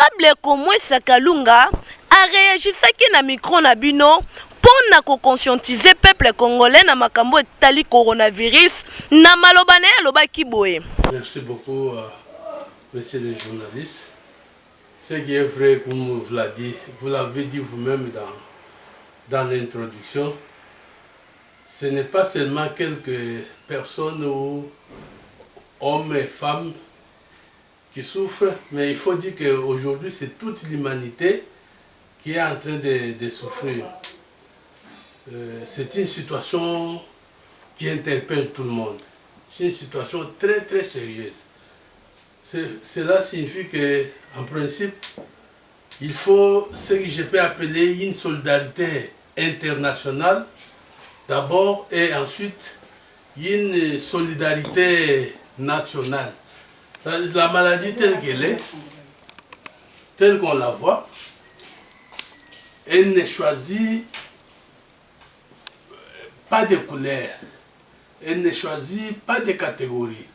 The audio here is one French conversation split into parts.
Honorable Komwesa Kalunga a réagi na micro na bino pour conscientiser peuple congolais na makambo etali coronavirus na malobane aloba kiboye. Merci beaucoup, messieurs les journalistes. Ce qui est vrai, comme vous l'avez dit vous-même dans l'introduction, ce n'est pas seulement quelques personnes ou hommes et femmes qui souffrent, mais il faut dire qu'aujourd'hui, c'est toute l'humanité qui est en train de souffrir. C'est une situation qui interpelle tout le monde. C'est une situation très très sérieuse. Cela signifie qu'en principe, il faut ce que je peux appeler une solidarité internationale d'abord et ensuite une solidarité nationale. La maladie telle qu'elle est, telle qu'on la voit, elle ne choisit pas de couleur, elle ne choisit pas de catégorie.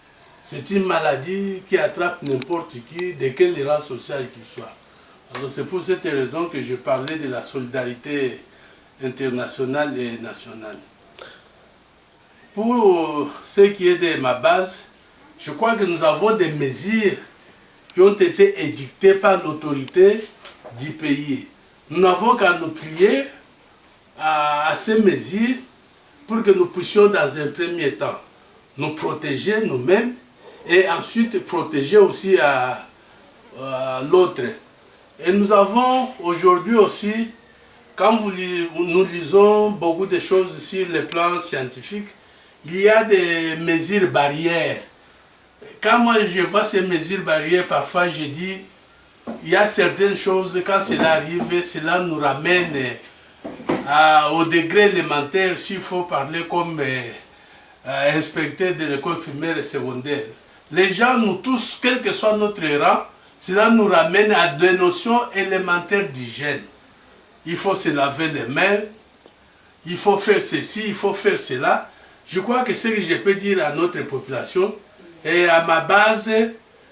C'est une maladie qui attrape n'importe qui, de quel rang social qu'il soit. Alors c'est pour cette raison que je parlais de la solidarité internationale et nationale. Pour ce qui est de ma base, je crois que nous avons des mesures qui ont été édictées par l'autorité du pays. Nous n'avons qu'à nous plier à ces mesures pour que nous puissions dans un premier temps nous protéger nous-mêmes et ensuite protéger aussi à l'autre. Et nous avons aujourd'hui aussi, quand nous lisons beaucoup de choses sur le plan scientifique, il y a des mesures barrières. Quand moi je vois ces mesures barrières, parfois je dis, il y a certaines choses, quand cela arrive, cela nous ramène au degré élémentaire, s'il faut parler comme inspecteur de l'école primaire et secondaire. Les gens, nous tous, quel que soit notre rang, cela nous ramène à des notions élémentaires d'hygiène. Il faut se laver les mains, il faut faire ceci, il faut faire cela. Je crois que ce que je peux dire à notre population, et à ma base,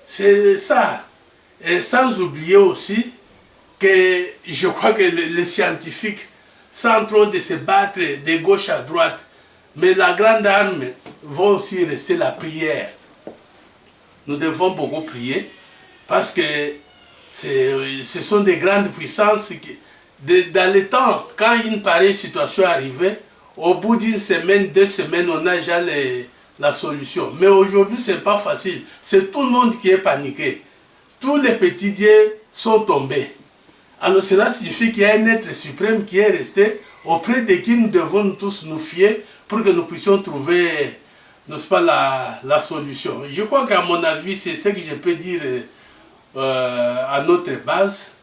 c'est ça. Et sans oublier aussi que je crois que les scientifiques sont en train de se battre de gauche à droite, mais la grande arme va aussi rester la prière. Nous devons beaucoup prier parce que ce sont des grandes puissances qui, dans le temps, quand une pareille situation arrivait, au bout d'une semaine, 2 semaines, on a déjà la solution. Mais aujourd'hui, ce n'est pas facile. C'est tout le monde qui est paniqué. Tous les petits dieux sont tombés. Alors cela signifie qu'il y a un être suprême qui est resté auprès de qui nous devons tous nous fier pour que nous puissions trouver, n'est-ce pas, la solution. Je crois qu'à mon avis, c'est ce que je peux dire à notre base.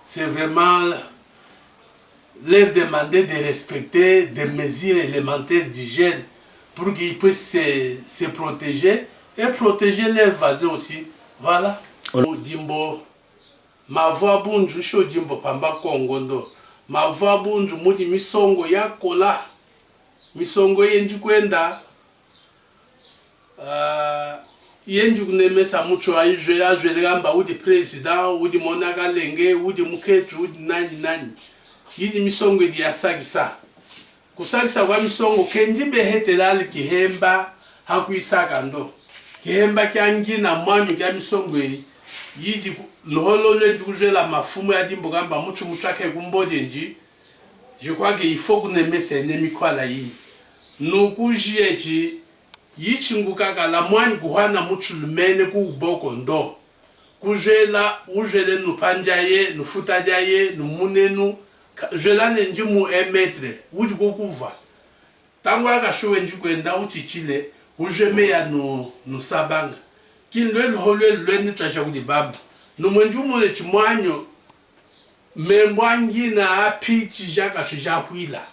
C'est vraiment leur demander de respecter des mesures élémentaires d'hygiène pour qu'ils puissent se protéger et protéger leurs voisins aussi. Voilà. Dimbo, ma voix bunju sho dimbo pamba kongondo. Ma voix bunju mudi misongo ya kola. Misongo yenji kwenda. Yenji kunemesa mucho ajwe gamba udi president, udi monaka lenge, udi muketu, udi nani. Yidi misongo di yasagisa. Kusagisa kwa misongo kenji behetelali kihemba hakuisaka ndo. Kihemba kyangi na mwanyu kya misongo yidi noholole njuje la mafumu ya dimbo gamba mucho muchake kumbode nji. Je crois qu'il faut qu'on aime ces ennemis quoi là yi. Nukuji eji yichinguka kala mwanyu kuhana mucho lumene kuboko ndo. Kujela ujele nupanjaye, nufutajaye, numunenu. Je l'en ai dit mon maître, où du coup va. Tant que je suis du Gwenda ou Tichile, où je mets à nous sabang, qui le rôle le nettoyage ou des babes. Nous mangeons mon étimoigne, mais moi, il n'a pas pitch Jacques à Jacouila.